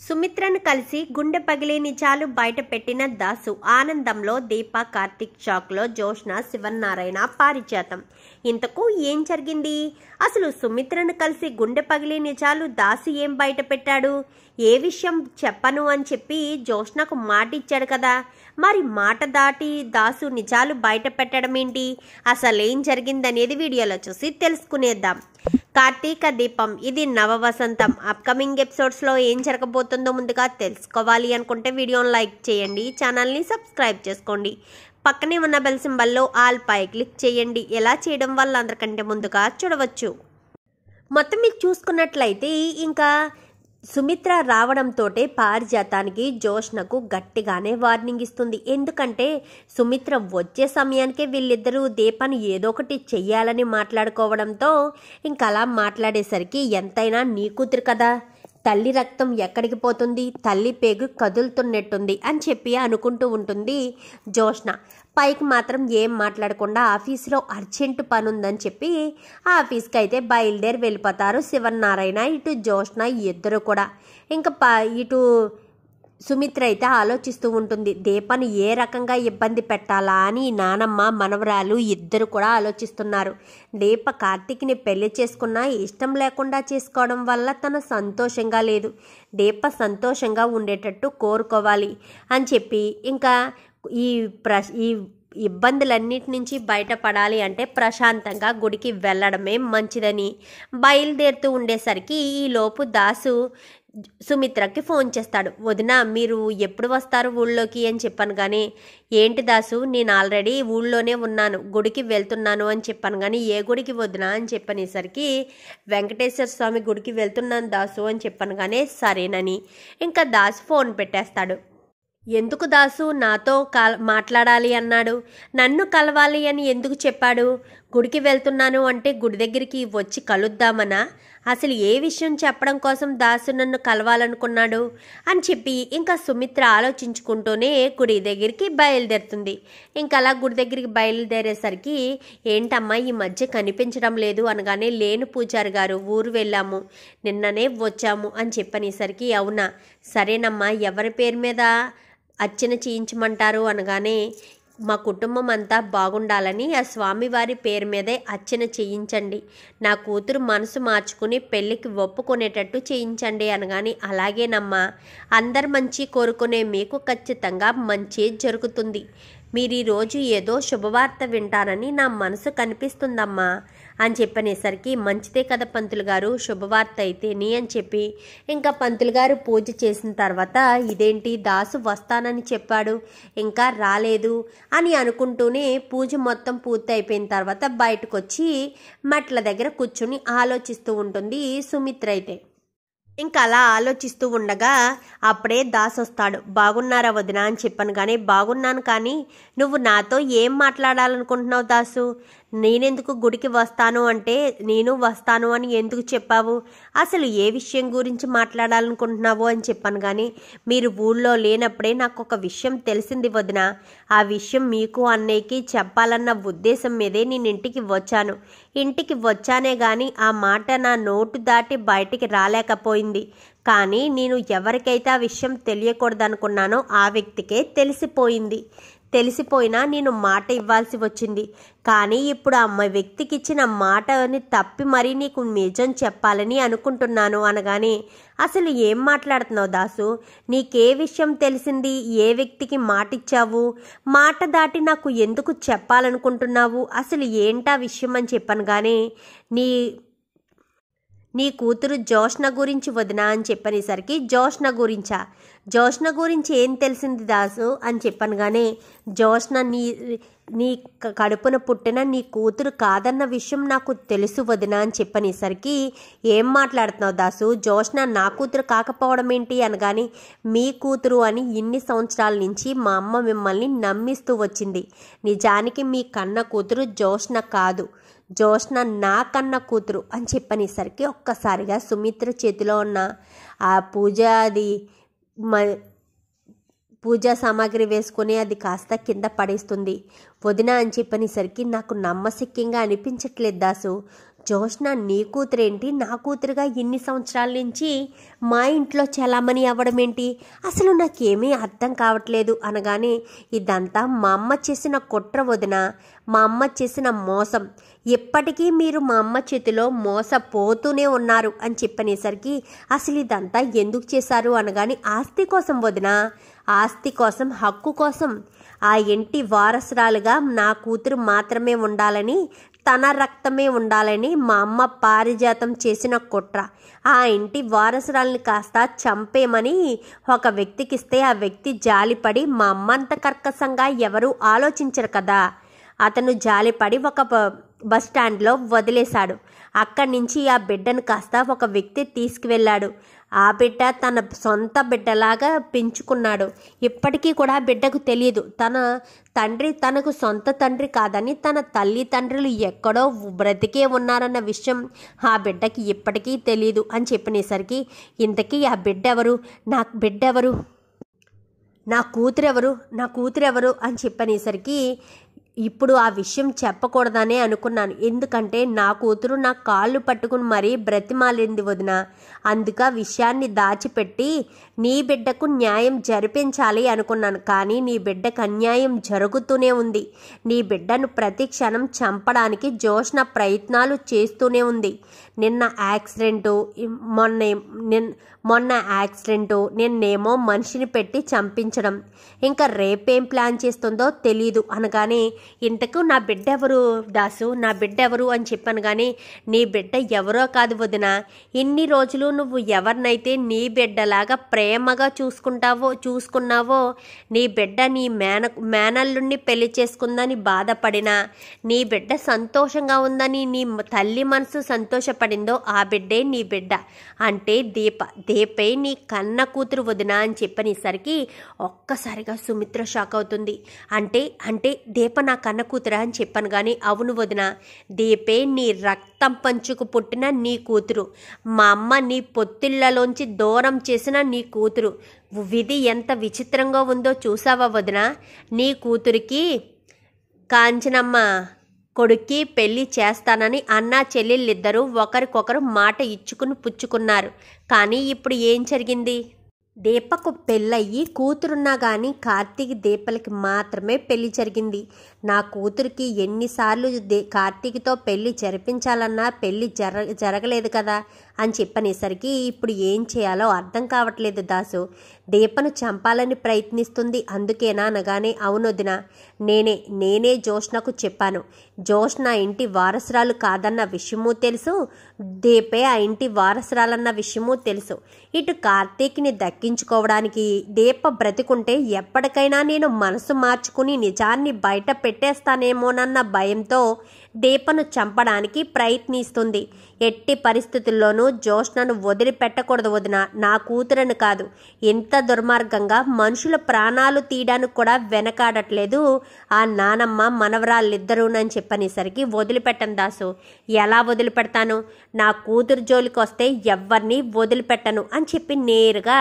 సుమిత్రను కలిసి గుండె పగిలే నిజాలు బయట పెట్టిన దాసు. ఆనందంలో దీప, కార్తిక్ షాక్లో జోష్న, శివన్నారాయణ, పారిజాతం. ఇంతకు ఏం జరిగింది? అసలు సుమిత్రను కలిసి గుండె పగిలే నిజాలు దాసు ఏం బయట పెట్టాడు? ఏ విషయం చెప్పను అని చెప్పి జోష్నకు మాట ఇచ్చాడు కదా, మరి మాట దాటి దాసు నిజాలు బయట పెట్టడం ఏంటి? అసలేం జరిగిందనేది వీడియోలో చూసి తెలుసుకునేద్దాం. కార్తీక దీపం, ఇది నవ వసంతం. అప్కమింగ్ ఎపిసోడ్స్లో ఏం జరగబోతుందో ముందుగా తెలుసుకోవాలి అనుకుంటే వీడియోని లైక్ చేయండి, ఛానల్ని సబ్స్క్రైబ్ చేసుకోండి, పక్కనే ఉన్న బెల్ సింబల్లో ఆల్ పై క్లిక్ చేయండి. ఎలా చేయడం వల్ల అందరికంటే ముందుగా చూడవచ్చు. మొత్తం మీరు చూసుకున్నట్లయితే ఇంకా సుమిత్ర రావడంతో పారిజాతానికి జోష్నకు గట్టిగానే వార్నింగ్ ఇస్తుంది. ఎందుకంటే సుమిత్ర వచ్చే సమయానికే వీళ్ళిద్దరూ దీపాన్ని ఏదో ఒకటి చెయ్యాలని మాట్లాడుకోవడంతో ఇంకా అలా మాట్లాడేసరికి ఎంతైనా నీ కూతురు కదా, తల్లి రక్తం ఎక్కడికి పోతుంది, తల్లి పేగు కదులుతున్నట్టుంది అని చెప్పి అనుకుంటూ ఉంటుంది జోష్న. పైకి మాత్రం ఏం మాట్లాడకుండా ఆఫీసులో అర్జెంటు పని ఉందని చెప్పి ఆఫీస్కి అయితే బయలుదేరి వెళ్ళిపోతారు శివన్నారాయణ, ఇటు జోష్న ఇద్దరు కూడా. ఇంకా ఇటు సుమిత్ర అయితే ఆలోచిస్తూ ఉంటుంది, దీపాన్ని ఏ రకంగా ఇబ్బంది పెట్టాలా అని నానమ్మ మనవరాలు ఇద్దరు కూడా ఆలోచిస్తున్నారు. దీప కార్తీక్ని పెళ్లి చేసుకున్నా ఇష్టం లేకుండా చేసుకోవడం వల్ల తన సంతోషంగా లేదు, దీప సంతోషంగా ఉండేటట్టు కోరుకోవాలి అని చెప్పి ఇంకా ఈ ఇబ్బందులన్నిటి నుంచి బయటపడాలి అంటే ప్రశాంతంగా గుడికి వెళ్ళడమే మంచిదని బయలుదేరుతూ ఉండేసరికి ఈలోపు దాసు సుమిత్రకి ఫోన్ చేస్తాడు. వదిన, మీరు ఎప్పుడు వస్తారు ఊళ్ళోకి అని చెప్పాను కానీ, ఏంటి దాసు, నేను ఆల్రెడీ ఊళ్ళోనే ఉన్నాను, గుడికి వెళ్తున్నాను అని చెప్పాను కానీ ఏ గుడికి వదిన అని చెప్పనేసరికి వెంకటేశ్వర స్వామి గుడికి వెళ్తున్నాను దాసు అని చెప్పాను కానీ సరేనని ఇంకా దాసు ఫోన్ పెట్టేస్తాడు. ఎందుకు దాసు నాతో మాట్లాడాలి అన్నాడు? నన్ను కలవాలి అని ఎందుకు చెప్పాడు? గుడికి వెళ్తున్నాను అంటే గుడి దగ్గరికి వచ్చి కలుద్దామనా? అసలు ఏ విషయం చెప్పడం కోసం దాసు నన్ను కలవాలనుకున్నాడు అని చెప్పి ఇంకా సుమిత్ర ఆలోచించుకుంటూనే గుడి దగ్గరికి బయలుదేరుతుంది. ఇంకా అలా గుడి దగ్గరికి బయలుదేరేసరికి ఏంటమ్మా ఈ మధ్య కనిపించడం లేదు అనగానే, లేను పూజారి గారు, ఊరు వెళ్ళాము, నిన్ననే వచ్చాము అని చెప్పనేసరికి, అవునా సరేనమ్మా, ఎవరి పేరు మీద అర్చన చేయించమంటారు అనగానే, మా కుటుంబం అంతా బాగుండాలని ఆ స్వామివారి పేరు మీదే అర్చన చేయించండి, నా కూతురు మనసు మార్చుకుని పెళ్ళికి ఒప్పుకునేటట్టు చేయించండి అనగాని, అలాగేనమ్మా, అందరు మంచి కోరుకునే మీకు ఖచ్చితంగా మంచి జరుగుతుంది, మీరు ఈరోజు ఏదో శుభవార్త వింటారని నా మనసు కనిపిస్తుందమ్మా అని చెప్పనేసరికి, మంచిదే కదా పంతులు గారు, శుభవార్త అయితేని అని చెప్పి ఇంకా పంతులు గారు పూజ చేసిన తర్వాత, ఇదేంటి దాసు వస్తానని చెప్పాడు ఇంకా రాలేదు అని అనుకుంటూనే పూజ మొత్తం పూర్తి అయిపోయిన తర్వాత బయటకు వచ్చి మెట్ల దగ్గర కూర్చుని ఆలోచిస్తూ ఉంటుంది సుమిత్ర అయితే. ఇంకా అలా ఆలోచిస్తూ ఉండగా అప్పుడే దాసు వస్తాడు. బాగున్నారా వదిన అని చెప్పాను కానీ, బాగున్నాను కానీ నువ్వు నాతో ఏం మాట్లాడాలనుకుంటున్నావు దాసు? నేనెందుకు గుడికి వస్తాను అంటే నేను వస్తాను అని ఎందుకు చెప్పావు? అసలు ఏ విషయం గురించి మాట్లాడాలనుకుంటున్నావు అని చెప్పాను కానీ, మీరు ఊళ్ళో లేనప్పుడే నాకు ఒక విషయం తెలిసింది వదిన, ఆ విషయం మీకు అన్నయ్యకి చెప్పాలన్న ఉద్దేశం మీదే నేను ఇంటికి వచ్చాను. ఇంటికి వచ్చానే కానీ ఆ మాట నా నోటు దాటి బయటికి రాలేకపోయింది. కానీ నేను ఎవరికైతే ఆ విషయం తెలియకూడదనుకున్నానో ఆ వ్యక్తికే తెలిసిపోయినా నేను మాట ఇవ్వాల్సి వచ్చింది. కానీ ఇప్పుడు ఆ వ్యక్తికి ఇచ్చిన మాటని తప్పి మరీ నీకు నిజం చెప్పాలని అనుకుంటున్నాను అనగానే, అసలు ఏం మాట్లాడుతున్నావు దాసు? నీకే విషయం తెలిసింది? ఏ వ్యక్తికి మాట ఇచ్చావు? మాట దాటి నాకు ఎందుకు చెప్పాలనుకుంటున్నావు? అసలు ఏంటా విషయం అని చెప్పాను కానీ, నీ కూతురు జోష్న గురించి వదినా అని చెప్పనేసరికి, జోష్న గురించి ఏం తెలిసింది దాసు అని చెప్పాను కానీ, జోష్న నీ కడుపున పుట్టిన నీ కూతురు కాదన్న విషయం నాకు తెలుసు వదినా అని చెప్పనేసరికి, ఏం మాట్లాడుతున్నావు దాసు? జోష్న నా కూతురు కాకపోవడం ఏంటి అనగాని, మీ కూతురు అని ఇన్ని సంవత్సరాల నుంచి మా అమ్మ మిమ్మల్ని నమ్మిస్తూ వచ్చింది. నిజానికి మీ కన్న కూతురు జోష్న కాదు, జోష్న నా కన్న కూతురు అని చెప్పనేసరికి ఒక్కసారిగా సుమిత్ర చేతిలో ఉన్న ఆ పూజా సామాగ్రి వేసుకుని అది కాస్త కింద పడేస్తుంది. వదిన అని చెప్పనేసరికి, నాకు నమ్మశక్యంగా అనిపించట్లేదు దాసు, జోష్న నీ కూతురేంటి నా కూతురుగా ఇన్ని సంవత్సరాల నుంచి మా ఇంట్లో చలామణి అవ్వడం ఏంటి, అసలు నాకేమీ అర్థం కావట్లేదు అనగానే, ఇదంతా మా అమ్మ చేసిన కుట్ర వదిన, మా అమ్మ చేసిన మోసం, ఎప్పటికీ మీరు మా అమ్మ చేతిలో మోసపోతూనే ఉన్నారు అని చెప్పనేసరికి, అసలు ఇదంతా ఎందుకు చేశారు అనగానే, ఆస్తి కోసం వదిన, ఆస్తి కోసం, హక్కు కోసం, ఆ ఇంటి వారసురాలుగా నా కూతురు మాత్రమే ఉండాలని, తన రక్తమే ఉండాలని మా అమ్మ పారిజాతం చేసిన కుట్ర. ఆ ఇంటి వారసురాల్ని కాస్త చంపేమని ఒక వ్యక్తికిస్తే ఆ వ్యక్తి జాలిపడి, మా అమ్మ అంత కర్కశంగా ఎవరూ ఆలోచించరు కదా, అతను జాలిపడి ఒక బస్ స్టాండ్లో వదిలేశాడు. అక్కడి నుంచి ఆ బిడ్డను కాస్త ఒక వ్యక్తి తీసుకువెళ్ళాడు. ఆ బిడ్డ తన సొంత బిడ్డలాగా పెంచుకున్నాడు. ఇప్పటికీ కూడా ఆ బిడ్డకు తెలియదు తన తండ్రి తనకు సొంత తండ్రి కాదని, తన తల్లి తండ్రులు ఎక్కడో బ్రతికే ఉన్నారన్న విషయం ఆ బిడ్డకి ఇప్పటికీ తెలియదు అని చెప్పినేసరికి, ఇంతకీ ఆ బిడ్డ ఎవరు, నా బిడ్డ ఎవరు, నా కూతురెవరు అని చెప్పనేసరికి, ఇప్పుడు ఆ విషయం చెప్పకూడదనే అనుకున్నాను, ఎందుకంటే నా కూతురు నా కాళ్ళు పట్టుకుని మరీ బ్రతిమాలింది వదిన, అందుకు ఆ విషయాన్ని దాచిపెట్టి నీ బిడ్డకు న్యాయం జరిపించాలి అనుకున్నాను. కానీ నీ బిడ్డకు అన్యాయం జరుగుతూనే ఉంది. నీ బిడ్డను ప్రతి క్షణం చంపడానికి జోష్న ప్రయత్నాలు చేస్తూనే ఉంది. నిన్న యాక్సిడెంటు, మొన్న యాక్సిడెంటు, నిన్నేమో మనిషిని పెట్టి చంపించడం, ఇంకా రేపేం ప్లాన్ చేస్తుందో తెలీదు అనగానే, ఇంతకు నా బిడ్డ ఎవరు దాసు, నా బిడ్డ ఎవరు అని చెప్పాను. కానీ నీ బిడ్డ ఎవరో కాదు వదిన, ఇన్ని రోజులు నువ్వు ఎవరినైతే నీ బిడ్డలాగా ప్రేమగా చూసుకున్నావో, నీ బిడ్డ నీ మేనల్లుణ్ణి పెళ్లి చేసుకుందని బాధపడినా, నీ బిడ్డ సంతోషంగా ఉందని నీ తల్లి మనసు సంతోషపడిందో ఆ బిడ్డే నీ బిడ్డ. అంటే దీపే నీ కన్న కూతురు వదిన అని చెప్పనేసరికి ఒక్కసారిగా సుమిత్ర షాక్ అవుతుంది. అంటే దీప నా కన్న కూతురా అని చెప్పాను. కానీ అవును వదిన, దీపే నీ రక్తం పంచుకు పుట్టిన నీ కూతురు, మా అమ్మ నీ పొత్తిళ్లలోంచి దూరం చేసిన నీ కూతురు. విధి ఎంత విచిత్రంగా ఉందో చూసావా వదిన, నీ కూతురికి కాంచనమ్మ కొడుక్కి పెళ్లి చేస్తానని అన్నా చెల్లెళ్ళిద్దరూ ఒకరికొకరు మాట ఇచ్చుకుని పుచ్చుకున్నారు. కానీ ఇప్పుడు ఏం జరిగింది, దీపకు పెళ్ళయ్యి కూతురున్నా కానీ కార్తీక్ దీపలకి మాత్రమే పెళ్లి జరిగింది. నా కూతురికి ఎన్నిసార్లు కార్తీక్తో పెళ్లి జరిపించాలన్నా పెళ్లి జరగలేదు కదా అని చెప్పనేసరికి, ఇప్పుడు ఏం చేయాలో అర్థం కావట్లేదు దాసు. దీపను చంపాలని ప్రయత్నిస్తుంది అందుకేనా అనగానే, అవునొదిన, నేనే జోష్నకు చెప్పాను. జోష్న ఇంటి వారసురాలు కాదన్న విషయమూ తెలుసు, దీపే ఆ ఇంటి వారసురాలన్న విషయమూ తెలుసు. ఇటు కార్తీక్ని దక్కించుకోవడానికి దీప బ్రతికుంటే ఎప్పటికైనా నేను మనసు మార్చుకుని నిజాన్ని బయట పెట్టేస్తానేమోనన్న భయంతో దీపను చంపడానికి ప్రయత్నిస్తుంది. ఎట్టి పరిస్థితుల్లోనూ జోష్నను వదిలిపెట్టకూడదు వదిన, నా కూతురని కాదు, ఇంత దుర్మార్గంగా మనుషుల ప్రాణాలు తీయడానికి కూడా వెనకాడట్లేదు ఆ నానమ్మ మనవరాళ్ళిద్దరూనని చెప్పనేసరికి, వదిలిపెట్టను దాసు, ఎలా వదిలిపెడతాను, నా కూతురు జోలికి వస్తే ఎవరిని వదిలిపెట్టను అని చెప్పి నేరుగా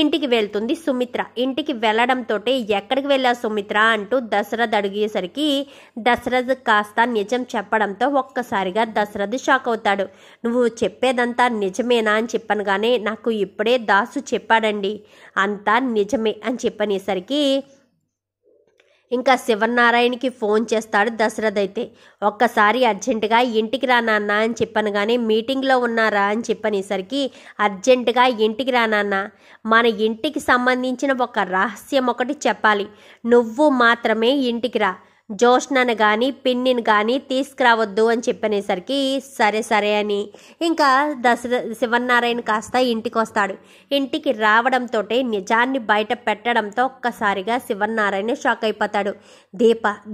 ఇంటికి వెళ్తుంది సుమిత్ర. ఇంటికి వెళ్ళడంతో ఎక్కడికి వెళ్ళా సుమిత్ర అంటూ దశరథ్ అడిగేసరికి, దశరథ్ కాస్త నిజం చెప్పడంతో ఒక్కసారిగా దశరథ్ షాక్ అవుతాడు. నువ్వు చెప్పేదంతా నిజమేనా అని చెప్పాను. కానీ నాకు ఇప్పుడే దాసు చెప్పాడండి అంతా నిజమే అని చెప్పనేసరికి, ఇంకా శివనారాయణకి ఫోన్ చేస్తాడు దశరథ్. అయితే ఒక్కసారి అర్జెంటుగా ఇంటికి రా నాన్న అని చెప్పాను. కానీ మీటింగ్లో ఉన్నారా అని చెప్పనేసరికి, అర్జెంటుగా ఇంటికి రా నాన్న, మన ఇంటికి సంబంధించిన ఒక రహస్యం ఒకటి చెప్పాలి, నువ్వు మాత్రమే ఇంటికి రా, జోష్నను కానీ పిన్నిని కానీ తీసుకురావద్దు అని చెప్పనేసరికి, సరే అని ఇంకా శివనారాయణ కాస్త ఇంటికి వస్తాడు. ఇంటికి రావడంతో నిజాన్ని బయట పెట్టడంతో ఒక్కసారిగా శివనారాయణ షాక్ అయిపోతాడు.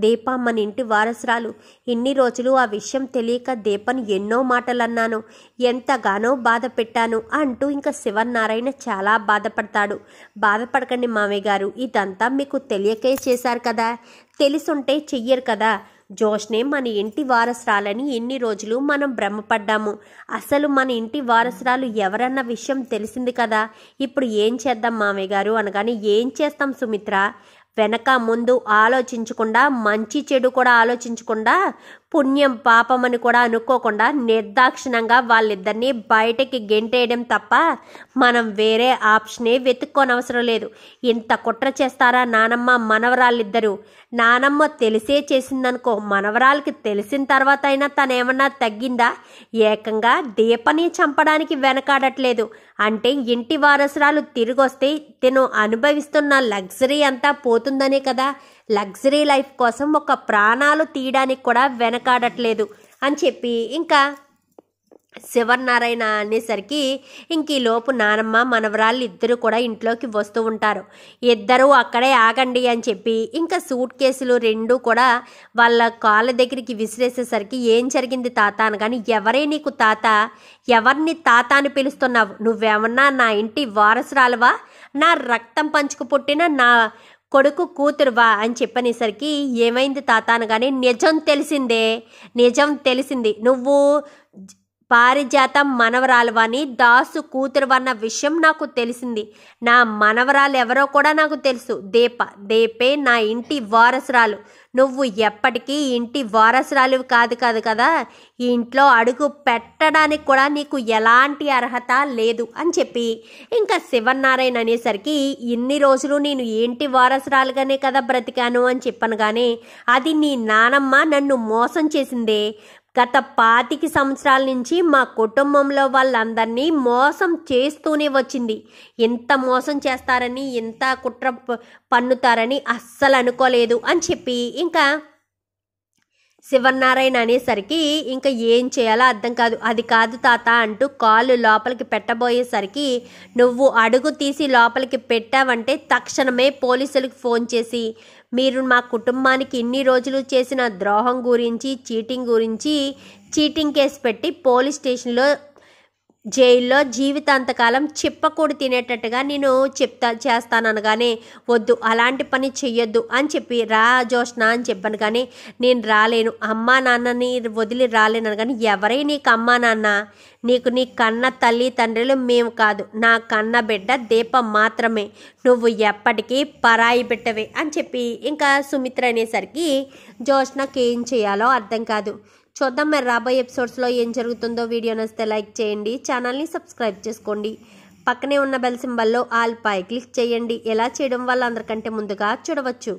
దీప మన ఇంటి వారసురాలు, ఇన్ని రోజులు ఆ విషయం తెలియక దీపను ఎన్నో మాటలు అన్నాను, ఎంతగానో బాధ పెట్టాను అంటూ ఇంకా శివనారాయణ చాలా బాధపడతాడు. బాధపడకండి మామయ్య గారు, ఇదంతా మీకు తెలియకే చేశారు కదా, తెలుసుంటే చెయ్యరు కదా, జోష్నే మన ఇంటి వారసురాలని ఎన్ని రోజులు మనం భ్రమపడ్డాము, అసలు మన ఇంటి వారసురాలు ఎవరన్న విషయం తెలిసింది కదా, ఇప్పుడు ఏం చేద్దాం మామయ్య గారు అనగానే, ఏం చేస్తాం సుమిత్ర, వెనక ముందు ఆలోచించకుండా, మంచి చెడు కూడా ఆలోచించకుండా పుణ్యం పాపం అని కూడా అనుకోకుండా నిర్దాక్షిణంగా వాళ్ళిద్దరినీ బయటకి గెంటేయడం తప్ప మనం వేరే ఆప్షనే వెతుక్కోనవసరం లేదు. ఇంత కుట్ర చేస్తారా నానమ్మ మనవరాళ్ళిద్దరూ? నానమ్మ తెలిసే చేసిందనుకో, మనవరాలకి తెలిసిన తర్వాత అయినా తనేమన్నా తగ్గిందా? ఏకంగా దీపని చంపడానికి వెనకాడట్లేదు. అంటే ఇంటి వారసురాలు తిరిగొస్తే తిను అనుభవిస్తున్న లగ్జరీ అంతా పోతుందనే కదా. లగ్జరీ లైఫ్ కోసం ఒక ప్రాణాలు తీయడానికి కూడా వెనకాడట్లేదు అని చెప్పి ఇంకా శివనారాయణ అనేసరికి ఇంక ఈ లోపు నానమ్మ మనవరాళ్ళు ఇద్దరు కూడా ఇంట్లోకి వస్తూ ఉంటారు. ఇద్దరూ అక్కడే ఆగండి అని చెప్పి ఇంకా సూట్ కేసులు రెండు కూడా వాళ్ళ కాళ్ళ దగ్గరికి విసిరేసేసరికి ఏం జరిగింది తాత అనగాని, ఎవరే నీకు తాత? ఎవరిని తాత అని పిలుస్తున్నావు? నువ్వేమన్నా నా ఇంటి వారసురాలువా? నా రక్తం పంచుకు పుట్టిన నా కొడుకు కూతురువా అని చెప్పనేసరికి ఏమైంది తాత అనగానే, నిజం తెలిసింది. నువ్వు పారిజాతం మనవరాలువని, దాసు కూతురువన్న విషయం నాకు తెలిసింది. నా మనవరాలు ఎవరో కూడా నాకు తెలుసు. దేపే నా ఇంటి వారసురాలు. నువ్వు ఎప్పటికీ ఇంటి వారసురాలు కాదు కదా. ఈ ఇంట్లో అడుగు పెట్టడానికి కూడా నీకు ఎలాంటి అర్హత లేదు అని చెప్పి ఇంకా శివనారాయణ అనేసరికి, ఇన్ని రోజులు నేను ఇంటి వారసురాలుగానే కదా బ్రతికాను అని చెప్పాను. కానీ అది నీ నానమ్మ నన్ను మోసం చేసిందే. గత 25 సంవత్సరాల నుంచి మా కుటుంబంలో వాళ్ళందరినీ మోసం చేస్తూనే వచ్చింది. ఎంత మోసం చేస్తారని, ఎంత కుట్ర పన్నుతారని అస్సలు అనుకోలేదు అని చెప్పి ఇంకా శివనారాయణ అనేసరికి ఇంకా ఏం చేయాలో అర్థం కాదు. అది కాదు తాత అంటూ కాళ్ళు లోపలికి పెట్టబోయేసరికి, నువ్వు అడుగు తీసి లోపలికి పెట్టావంటే తక్షణమే పోలీసులకు ఫోన్ చేసి మీరు మా కుటుంబానికి ఇన్ని రోజులు చేసిన ద్రోహం గురించి, చీటింగ్ కేసు పెట్టి పోలీస్ స్టేషన్లో జైల్లో జీవితాంతకాలం చిప్పకూడి తినేటట్టుగా నేను చేస్తాననగానే, వద్దు అలాంటి పని చెయ్యొద్దు అని చెప్పి రా జోష్న అని చెప్పాను. కానీ నేను రాలేను, అమ్మా నాన్నని వదిలి రాలేను అనగాని, ఎవరై నీకు అమ్మా నాన్న? నీకు నీ కన్న తల్లి తండ్రులు మేము కాదు, నా కన్న బిడ్డ దీపం మాత్రమే. నువ్వు ఎప్పటికీ పరాయి బిడ్డవే అని చెప్పి ఇంకా సుమిత్ర అనేసరికి జోష్నకి ఏం చేయాలో అర్థం కాదు. చూద్దాం మరి రాబోయే ఎపిసోడ్స్లో ఏం జరుగుతుందో. వీడియో నచ్చితే లైక్ చేయండి, ఛానల్ని సబ్స్క్రైబ్ చేసుకోండి, పక్కనే ఉన్న బెల్ సింబల్లో ఆల్ పై క్లిక్ చేయండి. ఎలా చేయడం వల్ల అందరికంటే ముందుగా చూడవచ్చు.